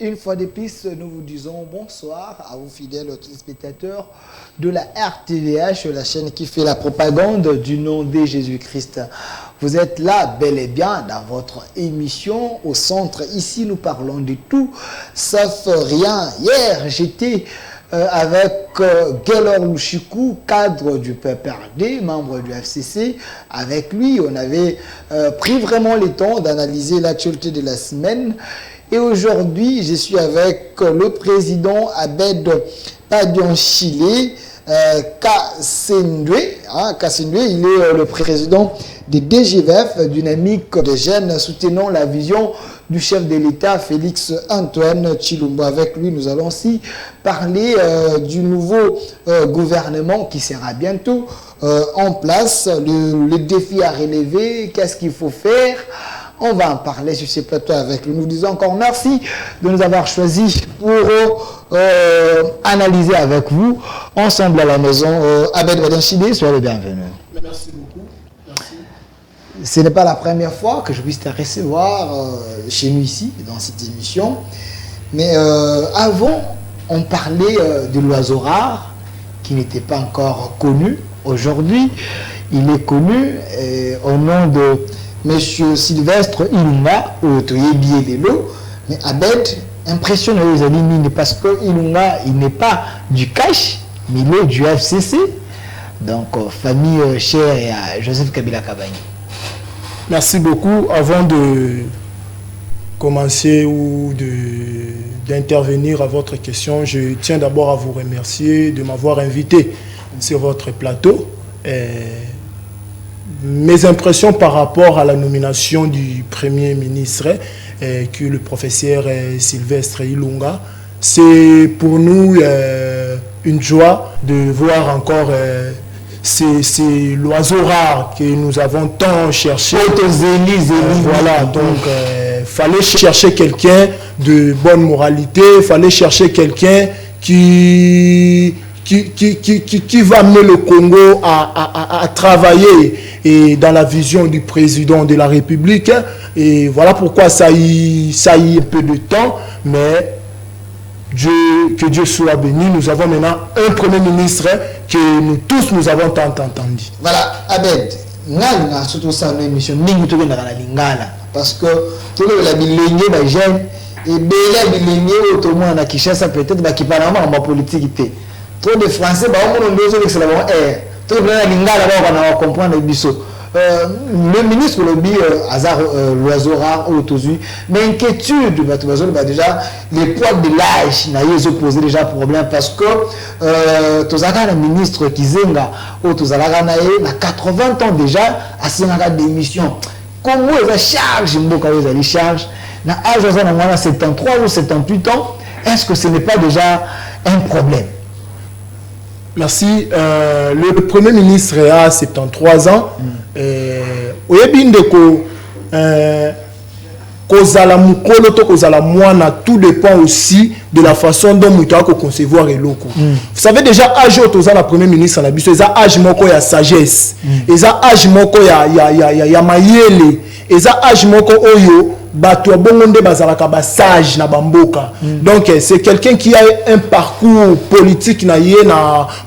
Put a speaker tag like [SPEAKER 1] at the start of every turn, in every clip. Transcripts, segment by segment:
[SPEAKER 1] Une fois de plus, nous vous disons bonsoir à vous fidèles téléspectateurs de la RTVH, la chaîne qui fait la propagande du nom de Jésus-Christ. Vous êtes là bel et bien dans votre émission au centre. Ici, nous parlons de tout, sauf rien. Hier, j'étais avec Gelor Lushiku, cadre du PPRD, membre du FCC. Avec lui, on avait pris vraiment le temps d'analyser l'actualité de la semaine. Et aujourd'hui, je suis avec le président Abed Padion-Chile, Kassendwe. Kassendwe, il est le président de DGVF, Dynamique des jeunes soutenant la vision du chef de l'État, Félix Antoine Tshilombo. Avec lui, nous allons aussi parler du nouveau gouvernement qui sera bientôt en place, le défi à relever, qu'est-ce qu'il faut faire. On va en parler sur ces plateaux avec lui. Nous disons encore merci de nous avoir choisis pour analyser avec vous, ensemble à la maison. Abed Padion-Chile, soyez le bienvenu.
[SPEAKER 2] Merci beaucoup. Merci.
[SPEAKER 1] Ce n'est pas la première fois que je puisse te recevoir chez nous ici, dans cette émission. Mais avant, on parlait de l'oiseau rare, qui n'était pas encore connu. Aujourd'hui, il est connu au nom de Monsieur Sylvestre Ilunga, au Toyebi Lelo, mais Abed impressionne les amis parce que Ilunga, il n'est pas du cash, mais il est du FCC. Donc, famille chère à Joseph Kabila Kabani.
[SPEAKER 2] Merci beaucoup. Avant de commencer ou d'intervenir à votre question, je tiens d'abord à vous remercier de m'avoir invité sur votre plateau. Mes impressions par rapport à la nomination du Premier ministre, que le professeur Sylvestre Ilunga, c'est pour nous une joie de voir encore c'est l'oiseau rare que nous avons tant cherché. Voilà, donc fallait chercher quelqu'un de bonne moralité, fallait chercher quelqu'un qui va amener le Congo à travailler et dans la vision du président de la République. Et voilà pourquoi ça y un peu de temps, mais que Dieu soit béni. Nous avons maintenant un Premier ministre que nous tous nous avons tant entendu.
[SPEAKER 1] Voilà, Abed, Ngalina, surtout ça, une émission, parce que tout le monde a jeune et Béla Bilingé, autrement, on a Kishasa peut-être qui parle en politique. Trop de Français, on a besoin de cela. Tout le monde a comprendre le ministre Lobi Hazard l'oiseau rare autour, mais inquiétude déjà les poids de l'âge n'a pas posé déjà problème parce que Tozaka le ministre Kizenga au Tozaka na 80 ans déjà à Sénégal d'émission. Comment ils charge Mboka ils charge na âge de 73 ou 78 ans, est-ce que ce n'est pas déjà un problème?
[SPEAKER 2] Merci. Le Premier ministre a 73 ans. Tout dépend aussi de la façon dont nous devons concevoir les locaux. Vous savez déjà, âge où la Premier ministre, c'est âge moko ya sagesse, c'est âge moko ya mayele, c'est âge moko oyo bato bongonde bazalaka ba sage na bamboka. Donc c'est quelqu'un qui a un parcours politique na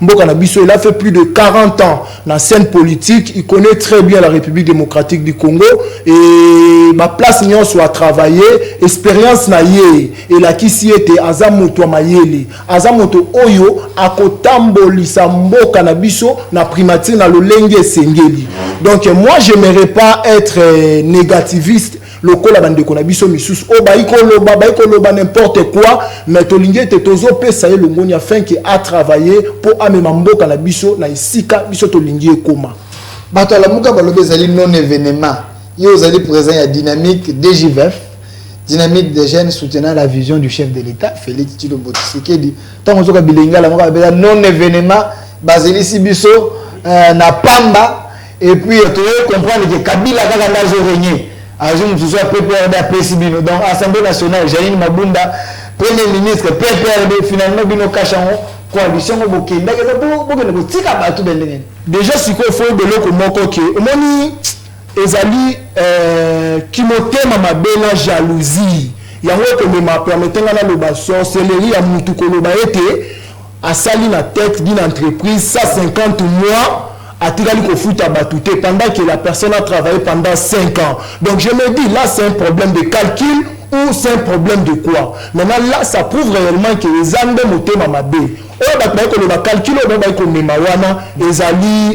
[SPEAKER 2] mboka na biso. Il a fait plus de 40 ans na scène politique, il connaît très bien la République démocratique du Congo et ma place n'y soit travailler expérience na et la qui si était azamoto mayele azamoto oyo akotambolisa mboka na biso na primature na lolenge sengeli. Donc moi j'aimerais pas être négativiste. Le cola bande qu'on a biso misus o baikoloba n'importe quoi mais tolingi te tozo pesa le ngoni afin que a travaillé pour amema mboka na biso na isika biso tolingi ekoma
[SPEAKER 1] bato la muka balobe zali non événement yo zali présent ya dynamique DGVF, dynamique des jeunes soutenant la vision du chef de l'État Félix Tshilombo Tshisekedi. Tant que bilinga la muka bela non événement bazeli si biso na pamba et puis tu comprendre que Kabila kaka ndazo régner Azum tout ça PPRD à Pesibino donc Assemblée nationale Janine Mabunda Premier ministre PPRD finalement bino kachango coalition bokenda que tika batu bendenge
[SPEAKER 2] déjà si ko faut de loko moko ke omoni ezali qui motema mabela jalousie yango que me permettant na loba sorcellerie ya mutu ko loba ete asali na tête d'une entreprise 150 mois atikali ko futa batouté pendant que la personne a travaillé pendant 5 ans. Donc je me dis là c'est un problème de calcul ou c'est un problème de quoi? Maintenant là ça prouve réellement que les Zambé motema mabe. On calcul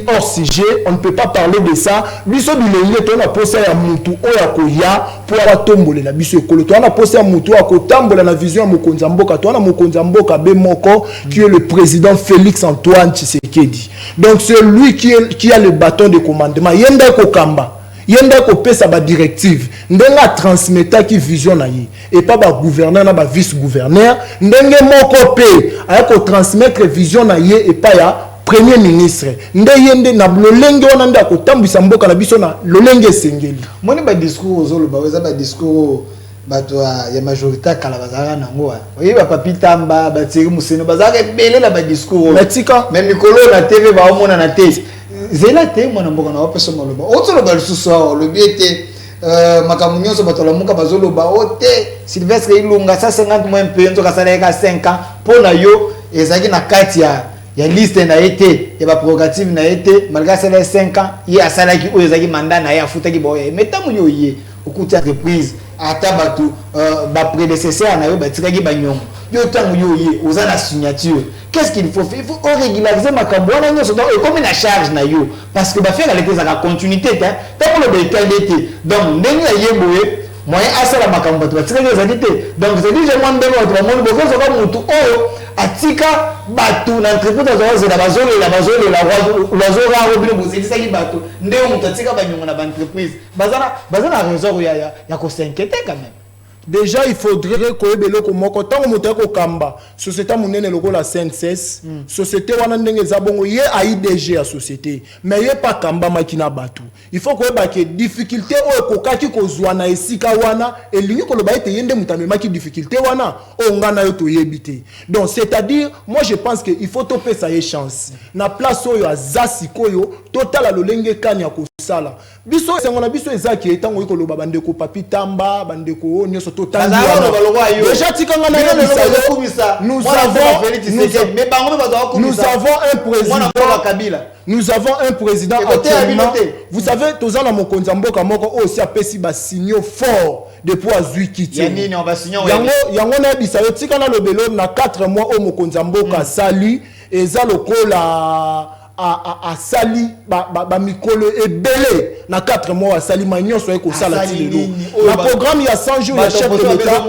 [SPEAKER 2] hors sujet, on ne peut pas parler de ça. Biso bilenge to na posa ya mutu oya koya pour avoir tombole na biso ekolo. To na posa ya mutu akotambola na vision ya mokonza mboka. To na mokonza mboka be moko qui est le président Félix Antoine Tshisekedi. Donc c'est lui qui a le bâton de commandement. Yenda ko kamba. Yenda ko pesa ba directive ndenga transmettre qui vision na ye et pas ba gouverneur na ba vice gouverneur ndenge moko pe aya ko transmettre vision na ye et pas ya premier ministre nde yende na lolenge wana nda ko tambisa mboka na biso na lolenge sengeli
[SPEAKER 1] moni ba discours ozolo ba weza ba discours bato ya majorité kala bazara nango oyi ba papi tamba ba tsiri museno bazaka belela ba discours
[SPEAKER 2] matika
[SPEAKER 1] même mikolo na TV ba omona na tete zela te mwana mboka na wapeso maloba otolo ba lisusu le biete makamunyoso batola muka bazoloba ote Sylvestre Ilunga 150 mois mpenzo kasala ka 5 ans pona yo ezaki na kati ya liste na été ya ba prérogative na été malgré ça les 5 ans il asala ki o ezaki mandat na ya futaki boye metamu yo ye okuti entreprise ata batu ba prédécesseur na yo batikaki banyongo yo tangu yo ye oza la signature. Qu'est-ce qu'il faut faire? Il faut régulariser ma cambouana et comme une charge na yo parce que ba faire la continuité hein tant pour le d'été donc ndenge ya yeboye moyen asala makambo tu batika yo zadité donc c'est dit je demande de votre monde beaucoup ça comme mutu oyo atika batu na entreprise za la bazolo la bazora obino bozeli saki batu ndeo mutu atika banyongo na ba entreprise bazana raison ya ko s'inquiéter quand même.
[SPEAKER 2] Déjà, il faudrait que beloko moko tango motako kamba société monene loko la CNSS société wana ndenge zabongo ye AIDG à société mais ye pas kamba makina batu il faut que ba ke difficulté o kokaki kozwa na esika wana elingi ko loba ete yende mutame maki difficulté wana o ngana yo to yebité donc c'est-à-dire moi je pense que il faut topé ça y chance na place oyo azasi koyo total lolenge kanya ko sala biso sengona biso ezaki etango ko loba bandeko papi tamba bandeko nyoso total déjà tikanga na nous avons un président actuellement vous savez tozana mokonza mboka moko aussi apesi ba signaux forts depuis azwiki yango na bisayo tikanga lobelo na 4 mois au mokonza mboka sali eza lokola a sali ba mikolo ebele na 4 mois a sali manyo so eko sala tilelo na programme ya 100 jours ya chef de l'état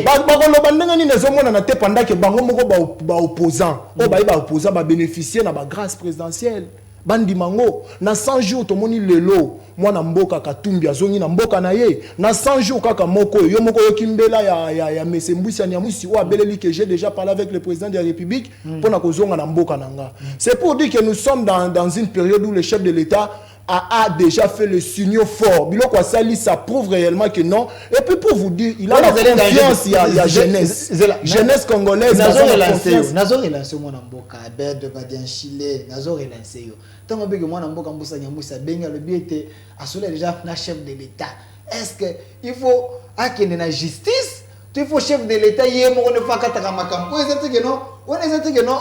[SPEAKER 2] ba koloba ndenge ni nezomona na te pendant que bango moko ba opposant ba opposant ba bénéficier na ba grâce présidentielle bandi mango na 100 jours to moni lelo mwana mboka katumbi azongi na mboka na ye na 100 jours kaka moko yo moko yo kimbela ya mesembwisi ya mwisi o abeleli que j'ai déjà parlé avec le président de la République pour na kozonga na mboka nanga. C'est pour dire que nous sommes dans une période où le chef de l'État a déjà fait le signaux fort. Biloko Asali, ça prouve réellement que non. Et puis pour vous dire, il a la confiance, il y a jeunesse. Jeunesse congolaise.
[SPEAKER 1] Nazo relancé mon amboka, Abed de Badian Chile, Nazo relancé yo. Tant que mon amboka mbusa nyambusa benga le biete, assolé déjà un chef de l'État. Est-ce que il faut akene na justice? Il faut chef de l'État hier mon ne pas kataka makambo. On est que non, on est que non,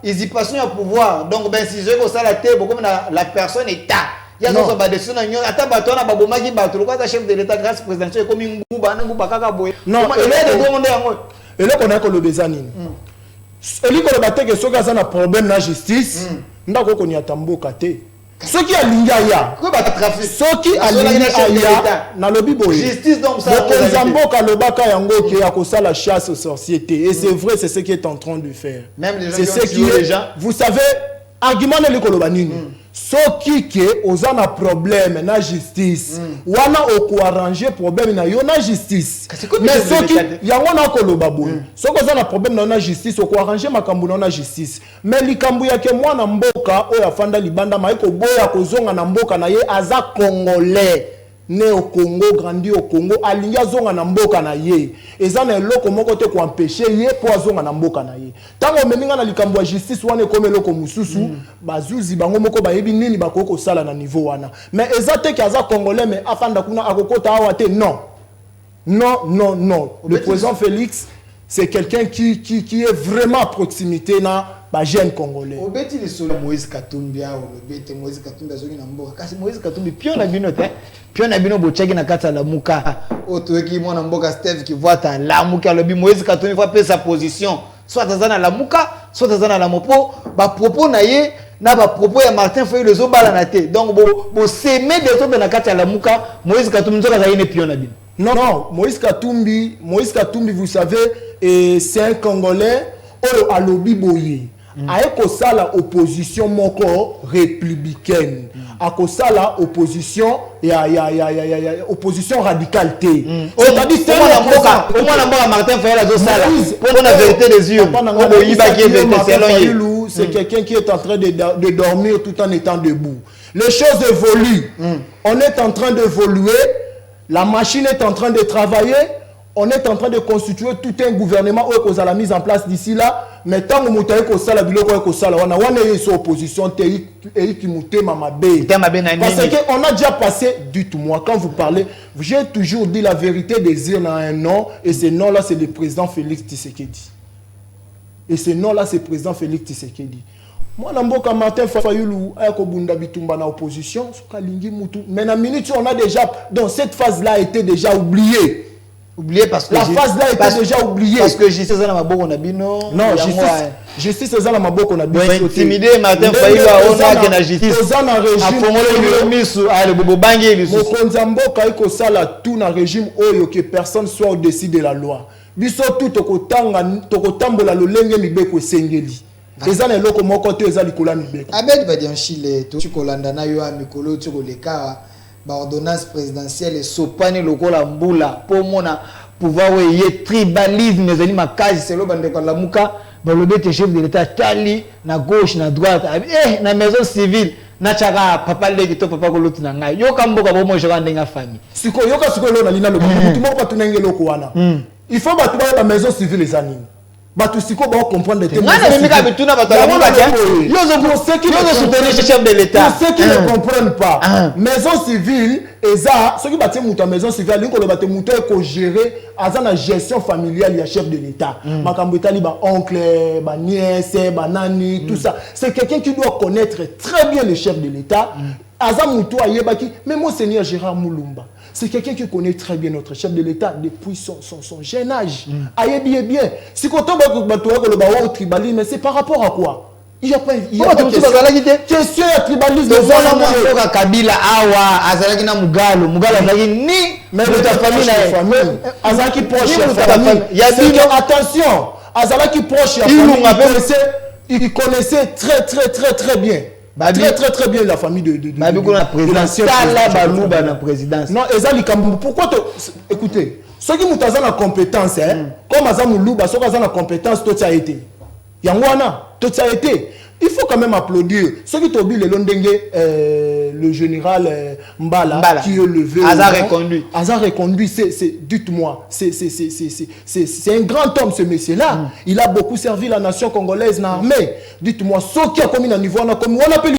[SPEAKER 1] ils y passent à pouvoir. Donc ben si je veux ça la tête, comme la personne État. Il y a d'autres badessus na nyo ata bato na baboma ki bato ko ta chef de l'état grâce présidentielle comme nguba kaka boye
[SPEAKER 2] non
[SPEAKER 1] ele de monde yango
[SPEAKER 2] ele ko na ko lobeza nini eli ko lobate ke soka za na problème na justice ndako ko ni atamboka te soki alinga ya
[SPEAKER 1] ko ba trafic
[SPEAKER 2] soki alinga ya na lobi boye
[SPEAKER 1] justice donc ça
[SPEAKER 2] Zamboka lobaka yango ki akosala la chasse aux sociétés et c'est vrai c'est ce qui est en train de faire
[SPEAKER 1] même les gens
[SPEAKER 2] c'est ce qui est vous savez argument le ko loba nini soki ke ozana problème na justice wana oko arranger problème na yo na justice mais soki yango na ko loba boye soki ozana problème na justice oko arranger makambu na justice mais likambu yake mwana mboka oyo afanda libanda maiko boya kozonga na mboka na ye aza congolais né au Congo, grandi au Congo, alingi azonga na mboka na ye. Eza na eloko moko te ko empêcher ye po azonga na mboka na ye. Tango meninga na likambo ya justice wana comme eloko mususu, bazuzi bango moko bayebi nini bakoko sala na niveau wana. Mais eza te ki aza congolais mais afanda kuna akokota awa te non. Non, non, non. Le président Félix, c'est quelqu'un qui est vraiment à proximité dans les jeunes Congolais.
[SPEAKER 1] Au bêti les solo Moïse Katumbi, le bêti Moïse Katumbi, Zogi Namboka. Kasi Moïse Katumbi, pion na bino te, pion na bino bocheki na kata la muka. Oto qui mon Namboka Steve qui voit ta la muka le bi Moïse Katumbi va payer sa position. Soit dans la muka, soit dans la mopo, ba propos na ye. Na ba propos ya Martin Fayulu les obala na te. Donc bo semer des autres na kata la muka, Moïse Katumbi nzoka za yene pion na bino.
[SPEAKER 2] Non, non, Moïse Katumbi, vous savez, c'est un Congolais au alobi boye. A sala opposition moko républicaine. A sala opposition opposition radicale té. C'est-à-dire
[SPEAKER 1] c'est moi Martin Fayulu sala pour la vérité des yeux.
[SPEAKER 2] C'est quelqu'un qui est en train de dormir tout en étant debout. Les choses évoluent. On est en train d'évoluer. La machine est en train de travailler. On est en train de constituer tout un gouvernement qui a la mise en place d'ici là. Mais tant que nous avons opposition, parce qu'on a déjà passé, dites-moi, quand vous parlez, j'ai toujours dit la vérité des yeux dans un nom, et ce nom-là, c'est le président Félix Tshisekedi. Et ce nom-là, c'est le président Félix Tshisekedi. Moi, je Martin Fayulu, en opposition, mais dans minute, on a déjà, dans cette phase-là, a été déjà oubliée.
[SPEAKER 1] Oublié parce que
[SPEAKER 2] la phase là était déjà oubliée.
[SPEAKER 1] Parce que justice est dans ma boko nabino.
[SPEAKER 2] Non, justice est dans ma boko nabino.
[SPEAKER 1] Intimider Martin Fayulu on a que la justice.
[SPEAKER 2] Aux en régime.
[SPEAKER 1] Afongolo misu ale bobo bangi bisu.
[SPEAKER 2] Mokonzamboka iko sala tout na régime oyo que personne soit au-dessus de la loi. Biso tout tokotambola lolenge mibeko esengeli. Ezana eloko moko te ezali kola mibeko.
[SPEAKER 1] Abed badi en Chile to kolanda na yo amikolo to koleka. Ordonnance présidentielle et sopane lokola mbula pour mona pouvoir y tribalisme mais ali makazi c'est le bande kwa la muka ba le bete chef de l'état tali na gauche na droite na maison civile na chaka papa leki to papa ko lutu na ngai yo kamboka bo mo joka ndenga famille
[SPEAKER 2] siko yoka siko lo na lina lo mutu moko patunenge loko wana il faut battre la maison civile les anines. Batu siko ba comprendre les
[SPEAKER 1] moi na mika bituna bato la mona bien yo zo soutenir le chef de l'état
[SPEAKER 2] ceux qui ne comprennent pas maison civile eza ceux qui battent muta maison civile linko le battre muta ko gérer azana gestion familiale ya chef de l'état makambo etali ba oncle ba nièce ba nani tout ça c'est quelqu'un qui doit connaître très bien le chef de l'état aza muto ayebaki mais monseigneur Gérard Moulumba c'est quelqu'un qui connaît très bien notre chef de l'État depuis son jeune âge. Aïe bien. Si quand on va au tribalisme, mais c'est par rapport à quoi? Il n'y a pas question de tribalisme.
[SPEAKER 1] Kabila awa azalaki na mugalo azalaki ni mais de ta famille
[SPEAKER 2] azalaki proche attention azalaki proche il connaissait très bien. Très bien la famille de l'ancien
[SPEAKER 1] président.
[SPEAKER 2] Non, pourquoi écoutez, ceux qui ont la compétence, comme Azam Louba, ceux qui ont la compétence, tout ça a été. Yangwana, tout ça a été. Il faut quand même applaudir. Ceux qui ont oublié le général Mbala, qui est levé.
[SPEAKER 1] Hazard
[SPEAKER 2] reconduit, dites-moi, c'est un grand homme ce monsieur-là. Il a beaucoup servi la nation congolaise dans l'armée. Dites-moi, ceux qui ont commis un niveau, on a